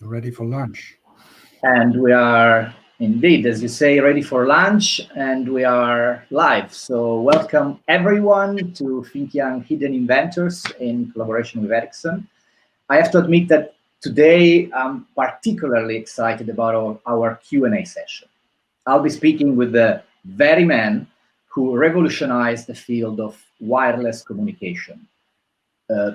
Ready for lunch. And we are indeed, as you say, ready for lunch, and we are live. So welcome everyone to Think Young Hidden Inventors in collaboration with Ericsson. I have to admit that today I'm particularly excited about our Q&A session. I'll be speaking with the very man who revolutionized the field of wireless communication.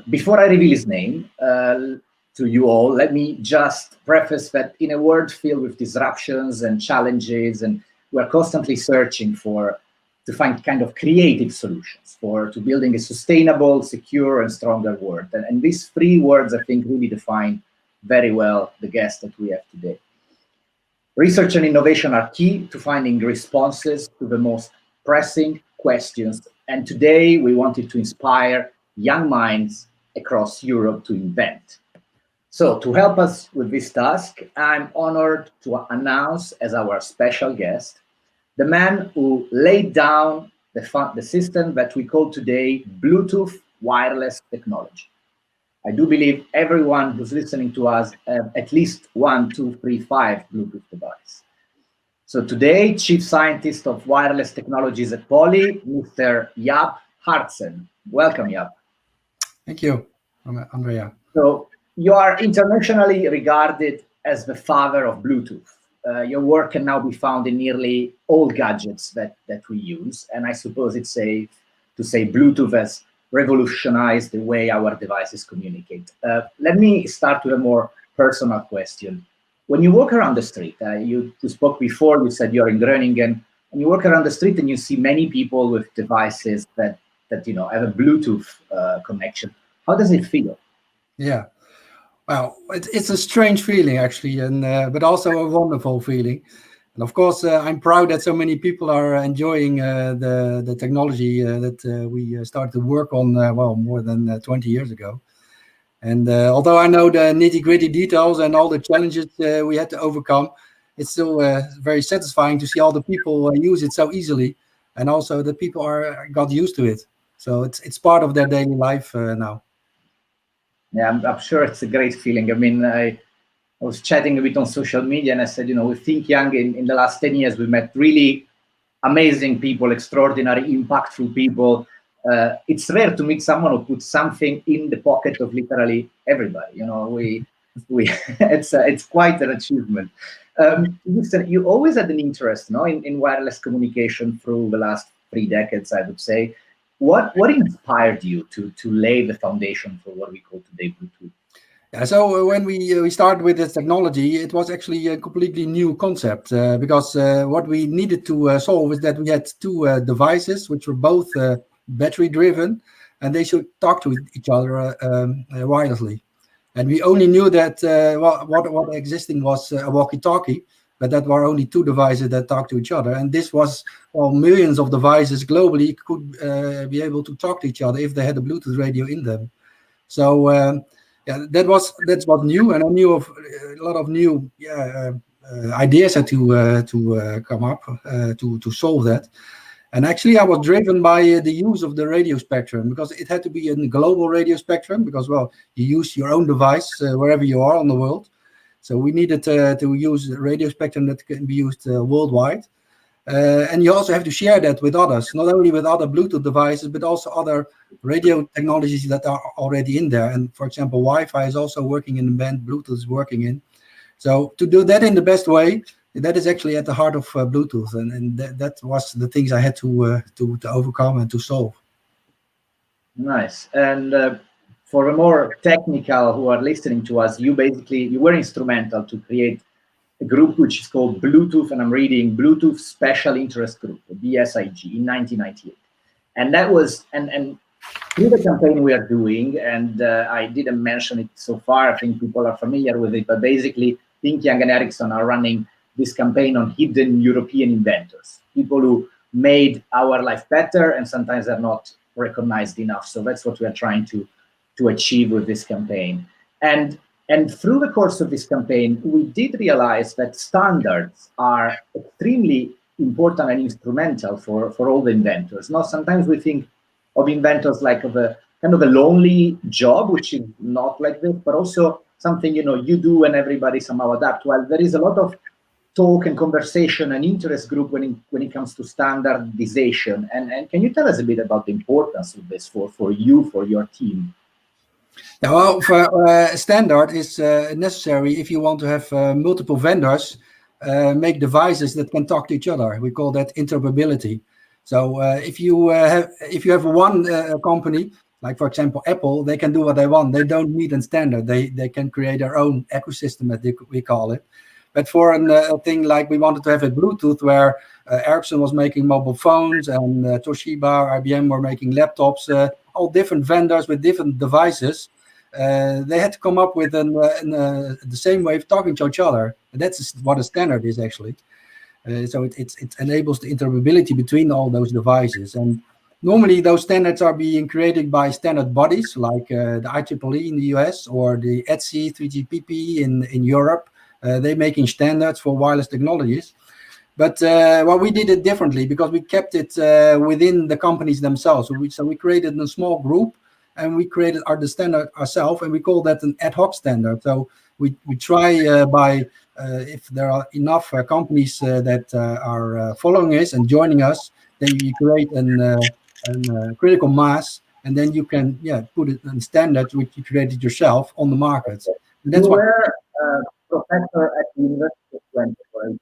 Before I reveal his name to you all, let me just preface that in a world filled with disruptions and challenges, and we're constantly searching to find kind of creative solutions to building a sustainable, secure, and stronger world. And these three words, I think, really define very well the guest that we have today. Research and innovation are key to finding responses to the most pressing questions. And today we wanted to inspire young minds across Europe to invent. So to help us with this task, I'm honored to announce as our special guest, the man who laid down the system that we call today Bluetooth wireless technology. I do believe everyone who's listening to us have at least 1, 2, 3, 5 Bluetooth devices. So today, Chief Scientist of Wireless Technologies at Poly, Mr. Jaap Haartsen. Welcome, Jaap. Thank you, Andrea. So you are internationally regarded as the father of Bluetooth. Your work can now be found in nearly all gadgets that we use. And I suppose it's safe to say Bluetooth has revolutionized the way our devices communicate. Let me start with a more personal question. When you walk around the street, you spoke before, you said you're in Groningen, and you walk around the street and you see many people with devices that have a Bluetooth connection. How does it feel? Yeah, well, it's a strange feeling actually, and but also a wonderful feeling. And of course, I'm proud that so many people are enjoying the technology that we started to work on, more than 20 years ago. And although I know the nitty-gritty details and all the challenges we had to overcome, it's still very satisfying to see all the people use it so easily, and also the people got used to it. So it's part of their daily life now. Yeah, I'm sure it's a great feeling. I mean, I was chatting a bit on social media, and I said, we Think Young in the last 10 years, we met really amazing people, extraordinary, impactful people. It's rare to meet someone who puts something in the pocket of literally everybody. It's quite an achievement. You always had an interest, in wireless communication through the last 3 decades, I would say. What inspired you to lay the foundation for what we call today Bluetooth? Yeah, so when we started with this technology, it was actually a completely new concept because what we needed to solve is that we had two devices which were both battery driven, and they should talk to each other wirelessly. And we only knew that what existing was a walkie-talkie, but that were only two devices that talk to each other. And this was, millions of devices globally could be able to talk to each other if they had a Bluetooth radio in them. So that's what new, and I knew of a lot of new ideas had to come up to solve that. And actually, I was driven by the use of the radio spectrum, because it had to be a global radio spectrum, because, you use your own device wherever you are on the world. So we needed to use a radio spectrum that can be used worldwide. And you also have to share that with others, not only with other Bluetooth devices, but also other radio technologies that are already in there. And for example, Wi-Fi is also working in the band, Bluetooth is working in. So to do that in the best way, that is actually at the heart of Bluetooth. And that was the things I had to overcome and to solve. Nice. And for the more technical who are listening to us, you were instrumental to create a group which is called Bluetooth, and I'm reading Bluetooth Special Interest Group, BSIG, in 1998. And that was, and through the campaign we are doing, and I didn't mention it so far, I think people are familiar with it, but basically Think Young and Ericsson are running this campaign on hidden European inventors, people who made our life better and sometimes are not recognized enough. So that's what we are trying to achieve with this campaign. And through the course of this campaign, we did realize that standards are extremely important and instrumental for all the inventors. Now, sometimes we think of inventors like of a kind of a lonely job, which is not like this, but also something you do and everybody somehow adapt. Well, there is a lot of talk and conversation and interest group when it comes to standardization. And can you tell us a bit about the importance of this for you, for your team? Yeah, well, standard is necessary if you want to have multiple vendors make devices that can talk to each other. We call that interoperability. So if you have one company, like for example Apple, they can do what they want. They don't need a standard. They can create their own ecosystem, as we call it. But for a thing like we wanted to have a Bluetooth, where Ericsson was making mobile phones and Toshiba, IBM were making laptops, all different vendors with different devices. They had to come up with the same way of talking to each other. And that's what a standard is actually. So it enables the interoperability between all those devices. And normally those standards are being created by standard bodies like the IEEE in the US or the ETSI 3GPP in Europe. They're making standards for wireless technologies. But we did it differently because we kept it within the companies themselves. So we created a small group and we created the standard ourselves, and we call that an ad hoc standard. So we try by if there are enough companies that are following us and joining us, then you create a critical mass, and then you can put it in standards which you created yourself on the market. And that's you were a professor at the University of Twente,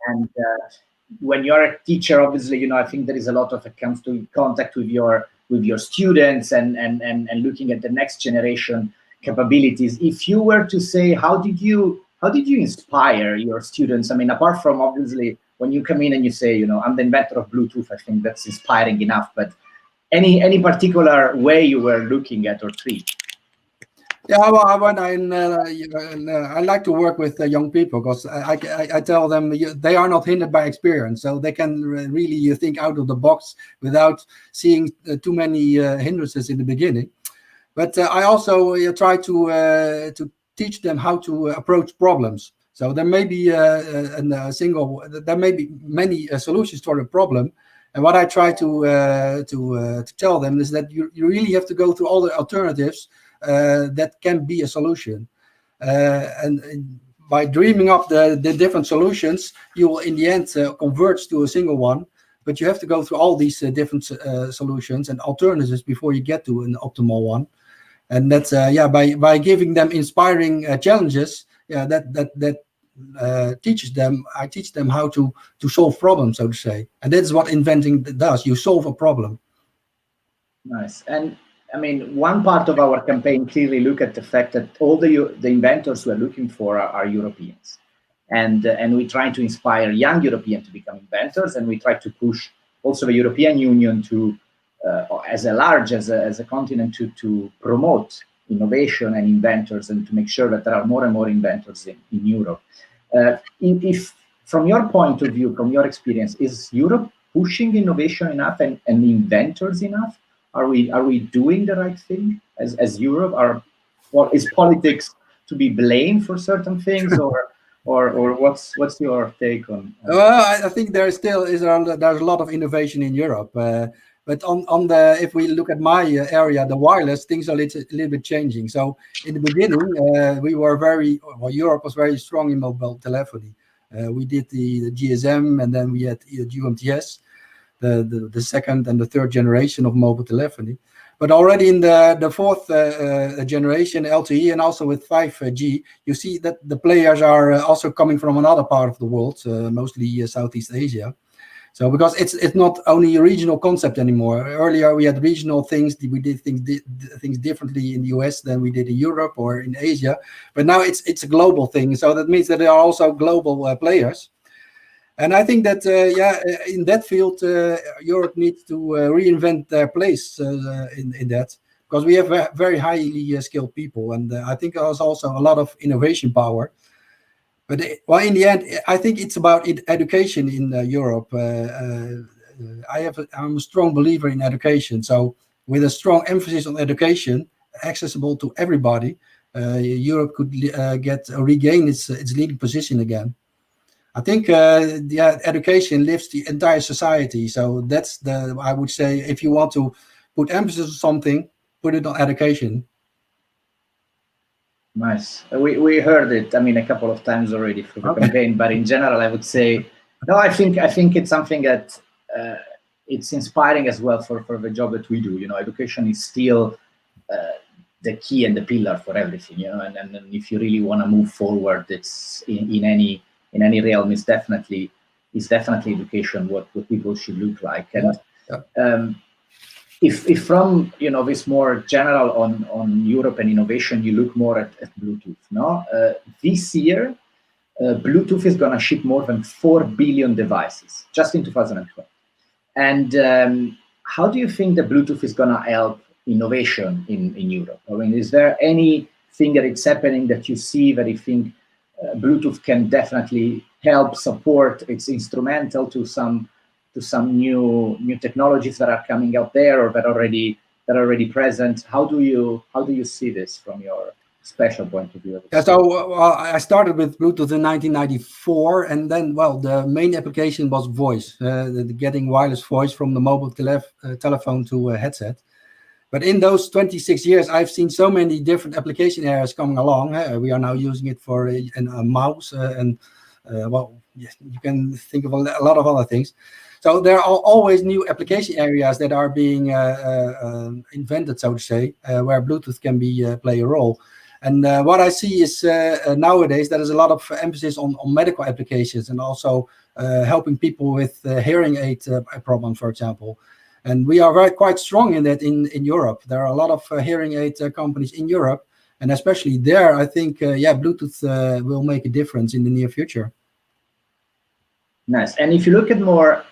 and when you're a teacher, obviously, I think there is a lot of comes to contact with your students and looking at the next generation capabilities. If you were to say, how did you inspire your students? I mean, apart from obviously when you come in and you say, I'm the inventor of Bluetooth, I think that's inspiring enough. But any particular way you were looking at or treat? Yeah, well, when I like to work with young people because I tell them they are not hindered by experience, so they can really think out of the box without seeing too many hindrances in the beginning. But I also try to teach them how to approach problems. So there may be there may be many solutions for a problem. And what I try to tell them is that you really have to go through all the alternatives that can be a solution. And by dreaming up the different solutions, you will in the end converge to a single one. But you have to go through all these different solutions and alternatives before you get to an optimal one. And that's by giving them inspiring challenges, that teaches them. I teach them how to solve problems, so to say. And that's what inventing does. You solve a problem. Nice. And I mean, one part of our campaign clearly look at the fact that all the inventors we're looking for are Europeans, and we try to inspire young Europeans to become inventors, and we try to push also the European Union to, as a continent, to promote innovation and inventors, and to make sure that there are more and more inventors in Europe. If from your point of view, from your experience, is Europe pushing innovation enough and inventors enough? Are we doing the right thing as Europe? Or is politics to be blamed for certain things, or what's your take on? Well, I think there's a lot of innovation in Europe, but on the if we look at my area, the wireless, things are a little bit changing. So in the beginning, Europe was very strong in mobile telephony. We did the GSM, and then we had UMTS. The second and the third generation of mobile telephony. But already in the fourth generation LTE and also with 5G, you see that the players are also coming from another part of the world, mostly Southeast Asia. So because it's not only a regional concept anymore. Earlier we had regional things. We did things differently in the US than we did in Europe or in Asia. But now it's a global thing. So that means that there are also global players. And I think that, in that field, Europe needs to reinvent their place in that, because we have very highly skilled people. And I think there's also a lot of innovation power. But in the end, I think it's about education in Europe. I'm a strong believer in education. So with a strong emphasis on education, accessible to everybody, Europe could regain its leading position again. I think education lifts the entire society. So that's I would say, if you want to put emphasis on something, put it on education. Nice. We heard it. I mean, a couple of times already through the campaign, but in general, I would say no. I think it's something that it's inspiring as well for the job that we do. Education is still the key and the pillar for everything. And if you really want to move forward, it's in any realm is definitely education what people should look like. And if from this more general on Europe and innovation, you look more at Bluetooth. No, this year Bluetooth is going to ship more than 4 billion devices just in 2012. And how do you think that Bluetooth is going to help innovation in Europe? I mean, is there anything that it's happening that you see that you think Bluetooth can definitely help support? It's instrumental to some new technologies that are coming out there or that are already present. How do you see this from your special point of view? Yeah, so I started with Bluetooth in 1994, and then, the main application was voice, getting wireless voice from the mobile telephone to a headset. But in those 26 years, I've seen so many different application areas coming along. We are now using it for a mouse, you can think of a lot of other things. So there are always new application areas that are being invented, so to say, where Bluetooth can play a role. And what I see is nowadays there is a lot of emphasis on medical applications and also helping people with hearing aid problems, for example. And we are quite strong in that in Europe. There are a lot of hearing aid companies in Europe, and especially there, I think, Bluetooth will make a difference in the near future. Nice. And if you look at more,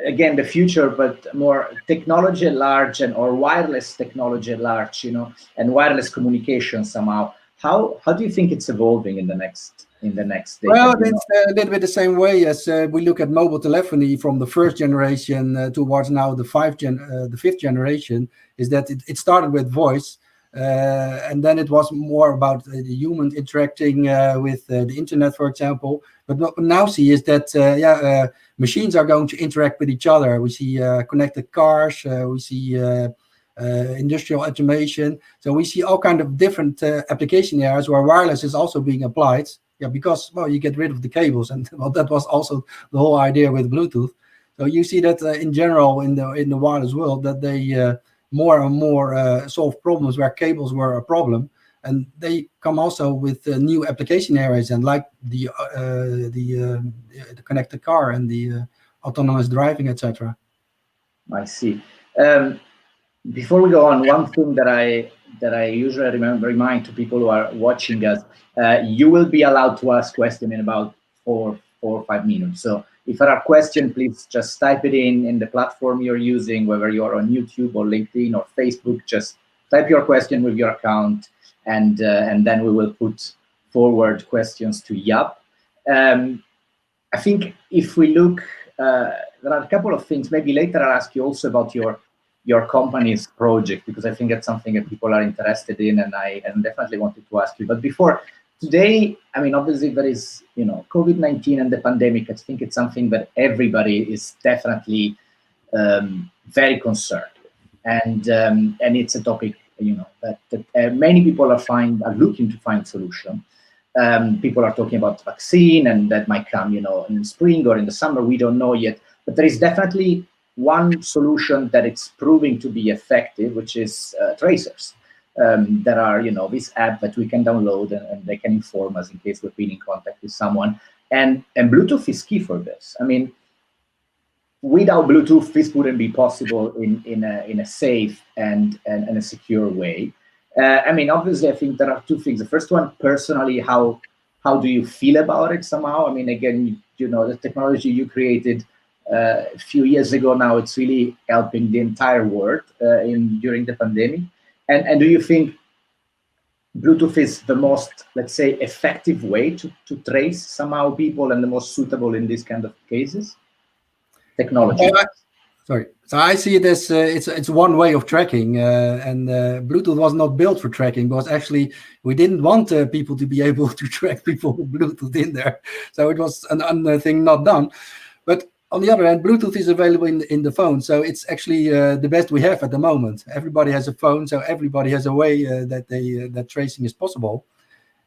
again, the future, but more technology at large or wireless technology at large, and wireless communication somehow, how do you think it's evolving in the next decade? Well, it's a little bit the same way as we look at mobile telephony from the first generation towards now the fifth generation, is that it started with voice. And then it was more about the human interacting with the internet, for example. But what we now see is that machines are going to interact with each other. We see connected cars, we see industrial automation. So we see all kinds of different application areas where wireless is also being applied. Yeah, because you get rid of the cables, and that was also the whole idea with Bluetooth. So you see that in general in the wireless world that they more and more solve problems where cables were a problem, and they come also with new application areas, and like the connected car and the autonomous driving, etc. I see. Before we go on, one thing that I usually remind to people who are watching us, you will be allowed to ask questions in about 4 or 5 minutes. So if there are questions, please just type it in the platform you're using, whether you're on YouTube or LinkedIn or Facebook. Just type your question with your account, and then we will put forward questions to Jaap. I think if we look, there are a couple of things. Maybe later I'll ask you also about your company's project, because I think that's something that people are interested in, and I definitely wanted to ask you. But before, today, I mean, obviously there is, COVID-19 and the pandemic. I think it's something that everybody is definitely very concerned with, and it's a topic, that many people are looking to find solution. People are talking about vaccine, and that might come, in spring or in the summer. We don't know yet, but there is definitely one solution that it's proving to be effective, which is tracers. There are, this app that we can download, and they can inform us in case we've been in contact with someone. And Bluetooth is key for this. I mean, without Bluetooth, this wouldn't be possible in a safe and a secure way. I mean, obviously, I think there are two things. The first one, personally, how do you feel about it somehow? I mean, again, the technology you created a few years ago now, it's really helping the entire world during the pandemic. And do you think Bluetooth is the most, let's say, effective way to trace somehow people, and the most suitable in these kind of cases? Technology. Sorry. So I see it as it's one way of tracking, and Bluetooth was not built for tracking, because actually we didn't want people to be able to track people with Bluetooth in there. So it was an thing not done. But on the other hand, Bluetooth is available in the phone, so it's actually the best we have at the moment. Everybody has a phone, so everybody has a way that tracing is possible.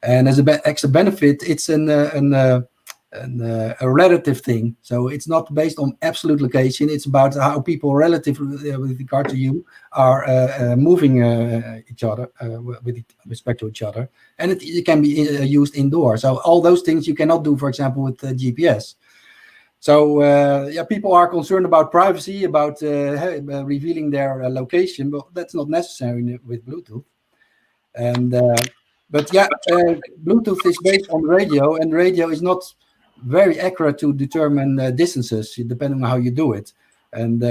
And as a extra benefit, it's a relative thing. So it's not based on absolute location. It's about how people relative with regard to you are moving each other with respect to each other. And it can be used indoor. So all those things you cannot do, for example, with GPS. So people are concerned about privacy, about revealing their location, but that's not necessary with Bluetooth. And Bluetooth is based on radio, and radio is not very accurate to determine distances, depending on how you do it. And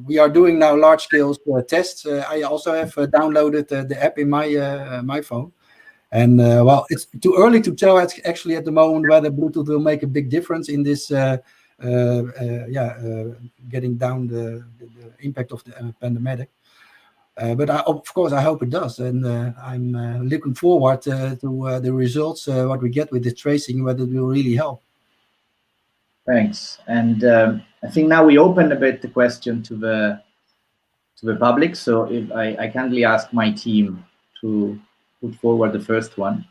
we are doing now large-scale tests. I also have downloaded the app in my phone. And it's too early to tell actually at the moment whether Bluetooth will make a big difference in this getting down the impact of the pandemic. But of course, I hope it does, and I'm looking forward to the results, what we get with the tracing, whether it will really help. Thanks. And I think now we open a bit the question to the public. So if I kindly ask my team to put forward the first one.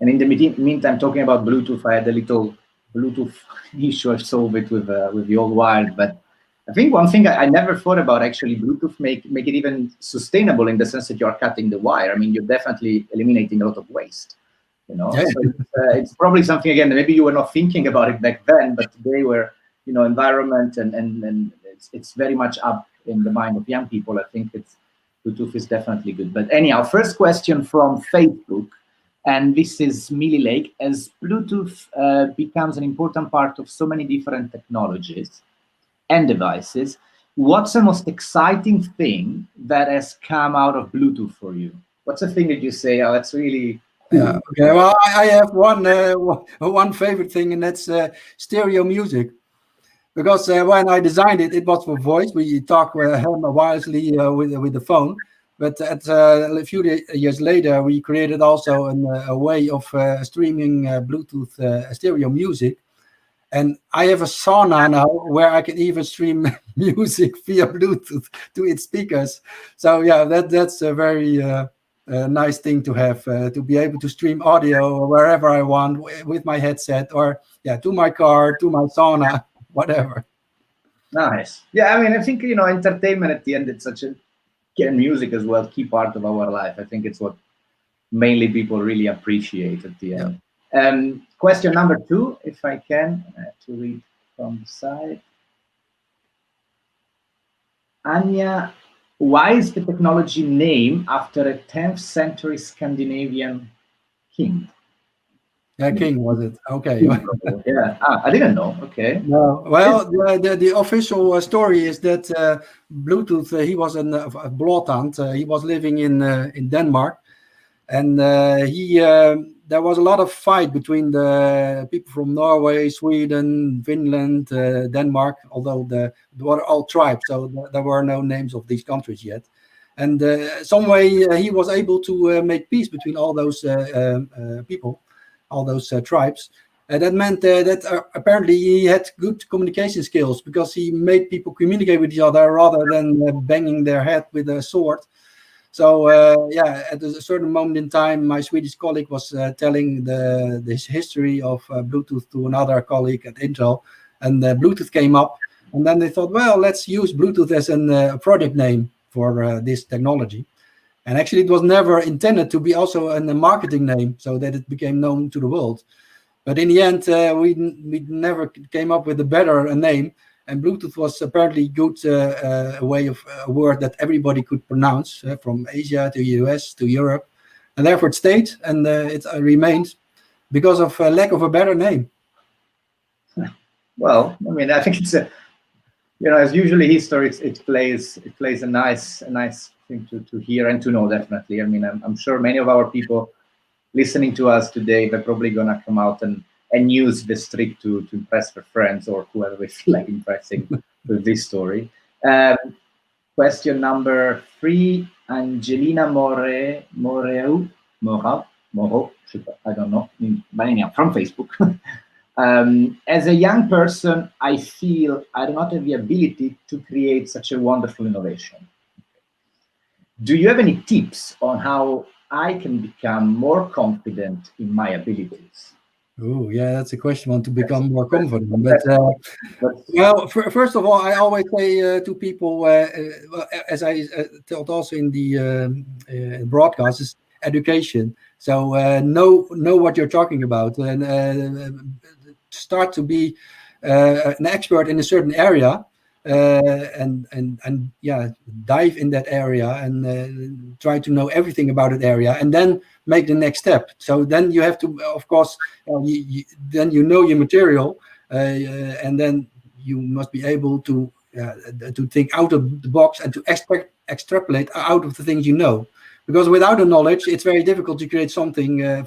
And in the meantime, talking about Bluetooth, I had a little Bluetooth issue. I solved it with the old wired, but I think one thing I never thought about, actually, Bluetooth make it even sustainable in the sense that you are cutting the wire. I mean, you're definitely eliminating a lot of waste, you know. Yeah. So it's probably something, again, maybe you were not thinking about it back then, but today where, you know, environment and it's very much up in the mind of young people. I think Bluetooth is definitely good. But anyhow, first question from Facebook, and this is Millie Lake. As Bluetooth becomes an important part of so many different technologies and devices, what's the most exciting thing that has come out of Bluetooth for you? What's the thing that you say, oh, that's really cool? Yeah. Okay. Well, I have one favorite thing, and that's stereo music. Because when I designed it, it was for voice. We talk wirelessly with the phone. But a few years later, we created also a way of streaming Bluetooth stereo music. And I have a sauna now where I can even stream music via Bluetooth to its speakers. So yeah, that's a very nice thing to have, to be able to stream audio wherever I want with my headset, or to my car, to my sauna, whatever. Nice. Yeah, I mean, I think, you know, entertainment at the end, it's such a, and music as well, key part of our life. I think it's what mainly people really appreciate at the end. Yeah. Question number 2, if I can, I have to read from the side. Anya, why is the technology named after a 10th century Scandinavian king? Yeah, king, was it? Okay. Yeah, I didn't know. Okay. No. Well, the official story is that Bluetooth, he was a Blåtand. He was living in Denmark, and there was a lot of fight between the people from Norway, Sweden, Finland, Denmark, although they were all tribes, so there were no names of these countries yet. And some way he was able to make peace between all those people, all those tribes. That meant that apparently he had good communication skills, because he made people communicate with each other rather than banging their head with a sword. So at a certain moment in time, my Swedish colleague was telling this history of Bluetooth to another colleague at Intel, and Bluetooth came up. And then they thought, well, let's use Bluetooth as a product name for this technology. And actually, it was never intended to be also a marketing name, so that it became known to the world. But in the end, we never came up with a better name. And Bluetooth was apparently good a way of a word that everybody could pronounce, from Asia to US to Europe. And therefore it stayed, and it remained because of lack of a better name. Well, I mean, I think it's a, you know, as usually history, it plays a nice thing to hear and to know, definitely. I mean, I'm sure many of our people listening to us today, they're probably gonna come out and use this trick to impress their friends or whoever they feel like impressing with this story. Question number 3, Angelina Moro, I don't know, but anyhow, from Facebook. As a young person, I feel I do not have the ability to create such a wonderful innovation. Do you have any tips on how I can become more confident in my abilities? Oh, yeah, that's a question. Want to become more confident, but That's, that's well, first of all, I always say to people, well, as I told also in the broadcast, is education. So know what you're talking about, and start to be an expert in a certain area, and yeah, dive in that area and try to know everything about that area, and then make the next step. So then you have to, of course, then you know your material, and then you must be able to think out of the box and to extrapolate out of the things you know. Because without the knowledge, it's very difficult to create something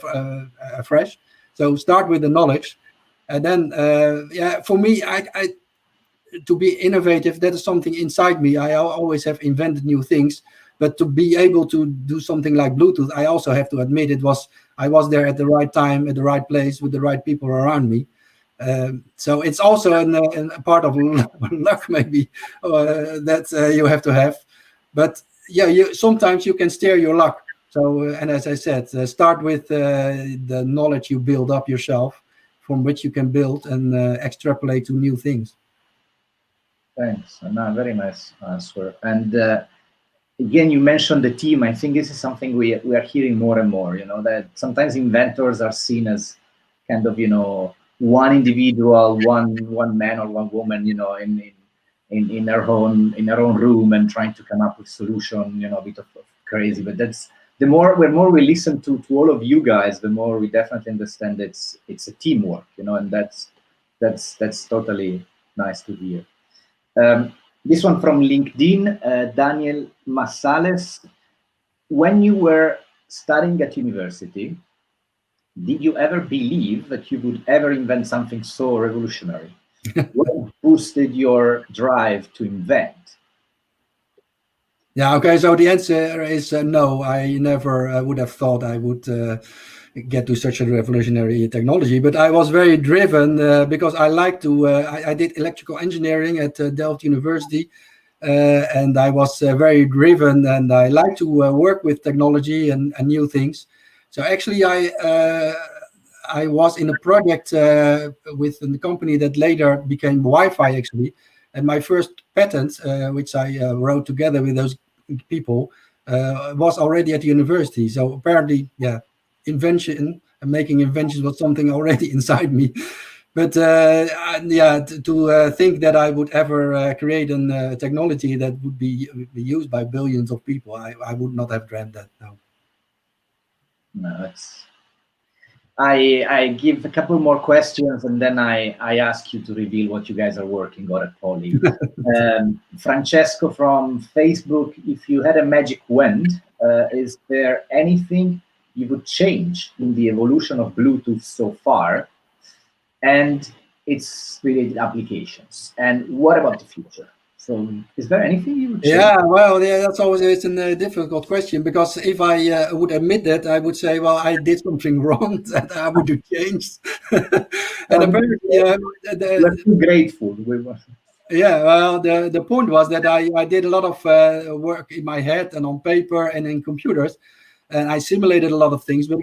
fresh. So start with the knowledge, and then yeah, for me, I to be innovative, that is something inside me. I always have invented new things, but to be able to do something like Bluetooth, I also have to admit I was there at the right time, at the right place, with the right people around me. So it's also a part of luck, maybe, that you have to have. But yeah, sometimes you can steer your luck. So, and as I said, start with the knowledge you build up yourself, from which you can build and extrapolate to new things. thanks. No, very nice answer. And again, you mentioned the team. I think this is something we are hearing more and more. You know that sometimes inventors are seen as kind of one individual, one man or one woman, in their own room and trying to come up with solution. A bit of crazy, but that's the more we listen to all of you guys, the more we definitely understand it's a teamwork. And that's totally nice to hear. This one from LinkedIn, Daniel Massales. When you were studying at university, did you ever believe that you would ever invent something so revolutionary? What boosted your drive to invent? Yeah, okay, so the answer is no. I never would have thought I would get to such a revolutionary technology, but I was very driven because I like to. I did electrical engineering at Delft University, and I was very driven, and I like to work with technology and new things. So actually, I was in a project with a company that later became Wi-Fi, actually, and my first patent, which I wrote together with those people, was already at the university. So apparently, yeah, invention and making inventions was something already inside me. But yeah, to think that I would ever create a technology that would be used by billions of people, I would not have dreamt that. No. No, I give a couple more questions and then I ask you to reveal what you guys are working on at Poly. Francesco from Facebook, if you had a magic wand, is there anything you would change in the evolution of Bluetooth so far and its related applications? And what about the future? So is there anything you would change? Yeah, well, yeah, that's always a difficult question, because if I would admit that, I would say, well, I did something wrong that I would have changed. And apparently, We're too grateful. yeah, well, the point was that I did a lot of work in my head and on paper and in computers, and I simulated a lot of things, but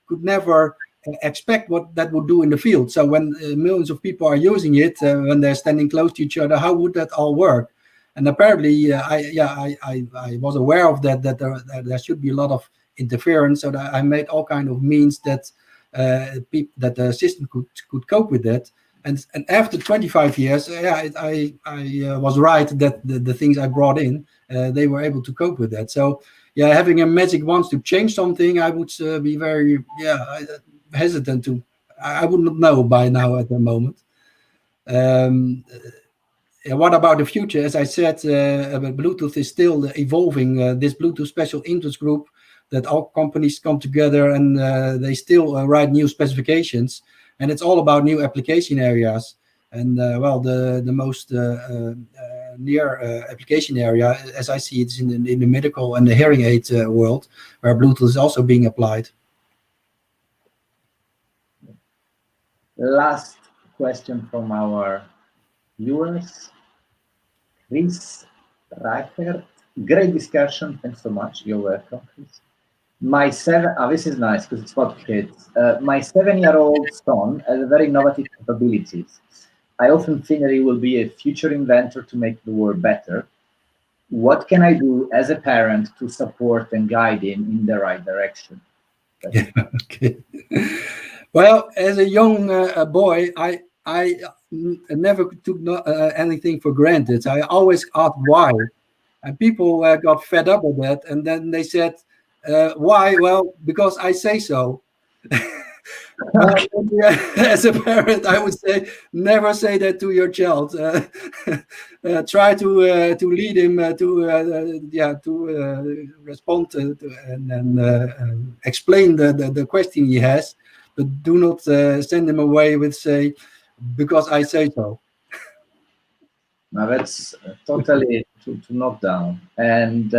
could never expect what that would do in the field. So when millions of people are using it, when they're standing close to each other, how would that all work? And apparently, I was aware of that there should be a lot of interference, so that I made all kind of means that that the system could cope with that. And after 25 years, yeah, I was right that the things I brought in, they were able to cope with that. So yeah, having a magic wand to change something, I would be very hesitant to. I would not know by now at the moment. What about the future? As I said, Bluetooth is still evolving. This Bluetooth special interest group, that all companies come together and they still write new specifications, and it's all about new application areas. And well, the most near application area, as I see it, is in the medical and the hearing aid world, where Bluetooth is also being applied. Last question from our viewers. Chris Reichert. Great discussion. Thanks so much. You're welcome, Chris. This is nice because it's about kids. My 7-year-old son has very innovative capabilities. I often think that he will be a future inventor to make the world better. What can I do as a parent to support and guide him in the right direction? Yeah, okay. Well, as a young boy, I never took anything for granted. I always asked why, and people got fed up with that, and then they said, "Why?" Well, because I say so. Well, yeah, as a parent, I would say never say that to your child. Try to lead him to respond and explain the question he has, but do not send him away with say because I say so. Now that's totally to knock down. And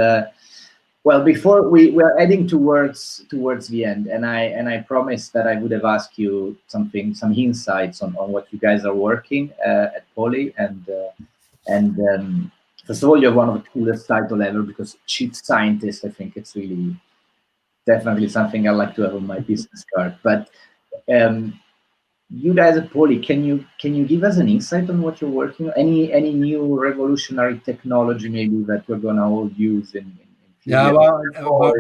well, before we're heading towards the end, and I promised that I would have asked you some insights on what you guys are working at Poly, and first of all, you have one of the coolest title ever because chief scientist. I think it's really definitely something I like to have on my business card. But um, you guys at Poly, can you give us an insight on what you're working on? Any new revolutionary technology maybe that we're gonna all use in few Yeah, years? well, Or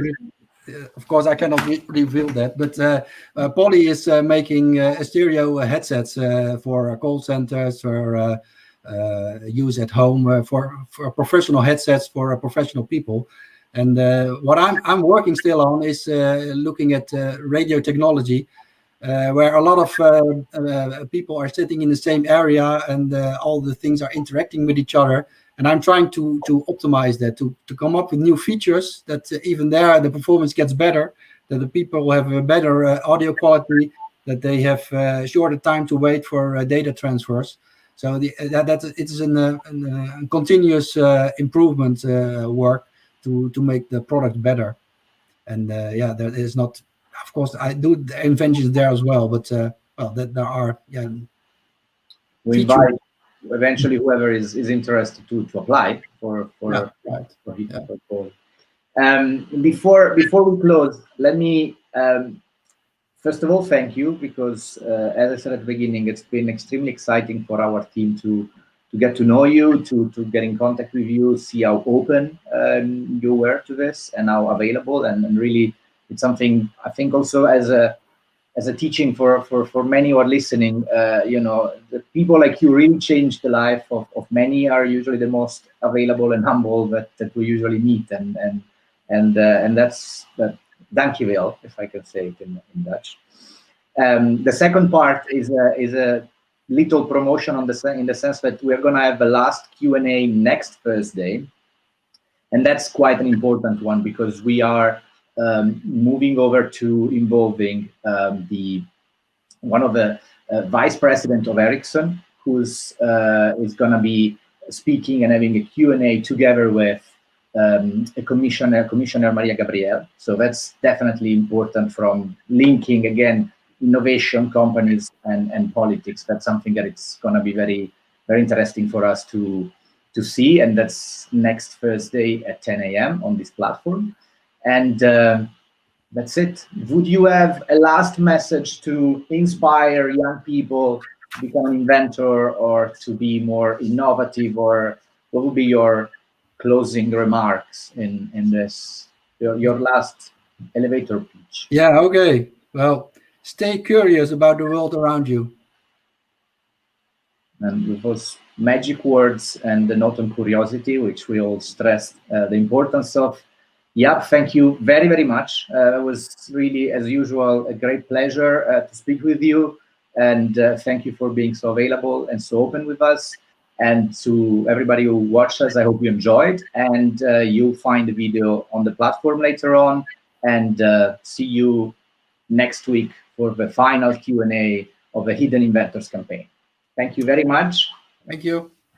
of course, I cannot reveal that, but Poly is making stereo headsets for call centers, for use at home, for professional headsets for professional people. And what I'm working still on is looking at radio technology, where a lot of people are sitting in the same area and all the things are interacting with each other. And I'm trying to optimize that, to come up with new features that even there the performance gets better, that the people have a better audio quality, that they have shorter time to wait for data transfers. So that it is a continuous improvement work to make the product better. And yeah, there is not. Of course, I do the inventions there as well, but well, that there are we features. invite eventually whoever is interested to apply for Yeah, for right. for, his- Yeah. for Poly. Before we close, let me first of all, thank you because, as I said at the beginning, it's been extremely exciting for our team to get to know you, to get in contact with you, see how open you were to this and how available, and really, it's something I think also as a teaching for many who are listening. The people like you really change the life of many. Are usually the most available and humble that we usually meet, and that's that. Dankjewel, if I can say it in Dutch. The second part is a little promotion in the sense that we're going to have the last Q&A next Thursday, and that's quite an important one because we are moving over to involving the one of the vice president of Ericsson, who's is going to be speaking and having a Q&A together with Commissioner Maria Gabriel. So that's definitely important from linking again innovation companies and politics. That's something that it's going to be very very interesting for us to see, and that's next Thursday at 10 a.m. on this platform. And that's it. Would you have a last message to inspire young people to become an inventor or to be more innovative, or what would be your closing remarks in this, your last elevator pitch? Yeah. Okay. Well, stay curious about the world around you. And with those magic words and the note on curiosity, which we all stressed the importance of. Yeah, thank you very, very much. It was really, as usual, a great pleasure to speak with you. And thank you for being so available and so open with us. And to everybody who watched us, I hope you enjoyed. And you'll find the video on the platform later on. And see you next week for the final Q&A of the Hidden Inventors campaign. Thank you very much. Thank you.